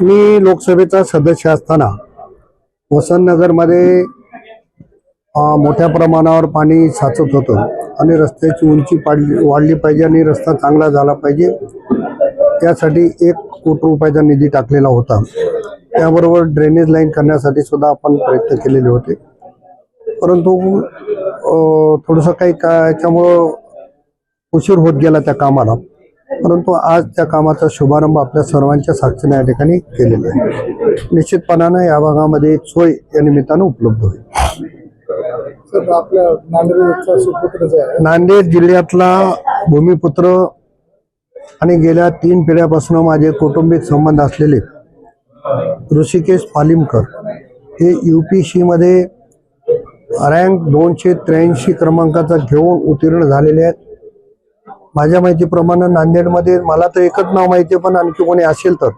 मी लोकसभेचा सदस्य असताना वसंतनगरमध्ये मोठ्या प्रमाणावर पाणी साचत होतं आणि रस्त्याची उंची वाढली पाहिजे आणि रस्ता चांगला झाला पाहिजे त्यासाठी 1 कोटी रुपयाचा निधी टाकलेला होता। त्याबरोबर ड्रेनेज लाईन करण्यासाठी सुद्धा आपण प्रयत्न केलेले होते, परंतु थोडंसं काही याच्यामुळं उशीर होत गेला त्या कामाला। परंतु आज त्या कामाचा शुभारंभ आपल्या सर्वांच्या साक्षीने या ठिकाणी केलेला आहे। निश्चितपणाने या भागामध्ये एक सोय या निमित्तानं उपलब्ध होईल। सर, आपल्या नांदेडचा सुपुत्र जो आहे, नांदेड जिल्ह्यातला भूमिपुत्र आणि गेल्या 3 पिढ्यापासून माझे कौटुंबिक संबंध असलेले ऋषिकेश पालिमकर हे UPSC मध्ये रँक 283 क्रमांकाचा घेऊन उत्तीर्ण झालेले आहेत। माझ्या माहितीप्रमाणे नांदेडमध्ये मला तर एकच नाव माहिती आहे, पण आणखी कोणी असेल तर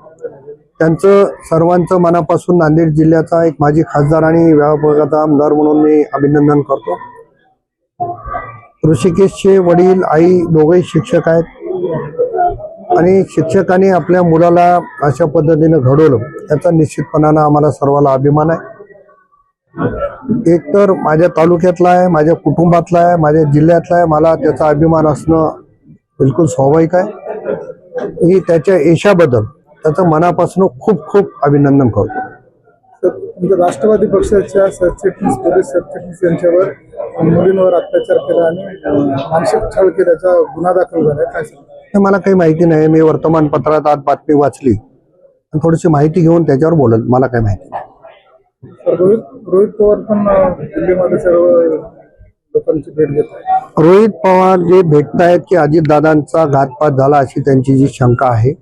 त्यांचं सर्वांचं मनापासून नांदेड जिल्ह्याचा एक माजी खासदार आणि विभागाचा आमदार म्हणून मी अभिनंदन करतो। ऋषिकेशचे वडील आई दोघेही शिक्षक आहेत आणि शिक्षकांनी आपल्या मुलाला अशा पद्धतीने घडवलं याचा निश्चितपणाने आम्हाला सर्वांना अभिमान आहे। एक तर माझ्या तालुक्यातला आहे, माझ्या कुटुंबातला आहे, माझ्या जिल्ह्यातला आहे, मला त्याचा अभिमान असणं बिलकुल स्वाभाविक आहे। मी त्याच्या यशाबद्दल त्याचं मनापासून खूप खूप अभिनंदन करतो। तुमच्या राष्ट्रवादी पक्षाच्या सरचिटणीस पोलीस सरचिटणीस यांच्यावर मुलींवर अत्याचार केला आणि मानसिक छळ केल्याचा गुन्हा दाखल झाला, काय सांगता? मला काही माहिती नाही, मी वर्तमानपत्रात आज बातमी वाचली, थोडीशी माहिती घेऊन त्याच्यावर बोलत, मला काही माहिती नाही। रोहित पवार पण दिल्लीमध्ये सर्व लोकांची भेट घेत आहे। रोहित पवार जे भेटतायत की अजितदादांचा घातपात झाला अशी त्यांची जी शंका आहे,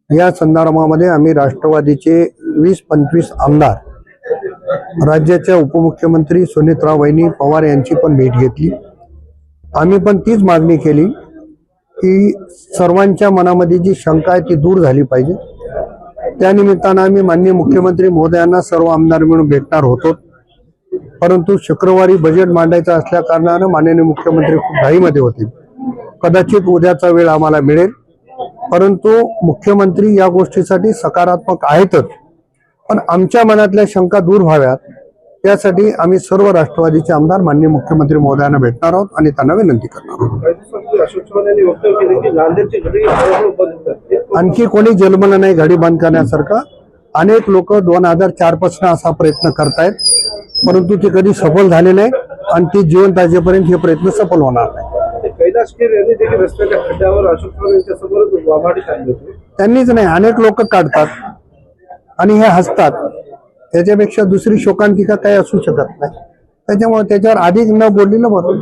या संदर्भामध्ये आम्ही राष्ट्रवादीचे 20-25 आमदार राज्याच्या उपमुख्यमंत्री सुनीत्रा वहिनी पवार यांची पण भेट घेतली। आम्ही पण तीच मागणी केली की सर्वांच्या मनामध्ये जी शंका आहे ती दूर झाली पाहिजे। त्यानिमित्तानं आम्ही माननीय मुख्यमंत्री महोदयांना सर्व आमदार मिळून भेटणार होतो, परंतु शुक्रवारी बजेट मांडायचं असल्या कारणानं माननीय मुख्यमंत्री खूप घाईमध्ये होते। कदाचित उद्याचा वेळ आम्हाला मिळेल, परंतु मुख्यमंत्री या गोष्टीसाठी सकारात्मक आहेतच, पण आमच्या मनातल्या शंका दूर व्हाव्यात त्यासाठी आम्ही सर्व राष्ट्रवादीचे आमदार माननीय मुख्यमंत्री महोदयांना भेटणार आहोत आणि त्यांना विनंती करणार आहोत। आणखी कोणी जन्मलं नाही घडी बंद करण्यासारखं। अनेक लोक 2004 पासून असा प्रयत्न करतायत, परंतु ते कधी सफल झाले नाही आणि ते जिवंत अजेपर्यंत हे प्रयत्न सफल होणार नाही। त्यांनीच नाही, अनेक लोक काढतात आणि हे हसतात, त्याच्यापेक्षा दुसरी शोकांतिका काही असू शकत नाही। त्याच्यामुळे त्याच्यावर अधिक न बोललेलं बरं।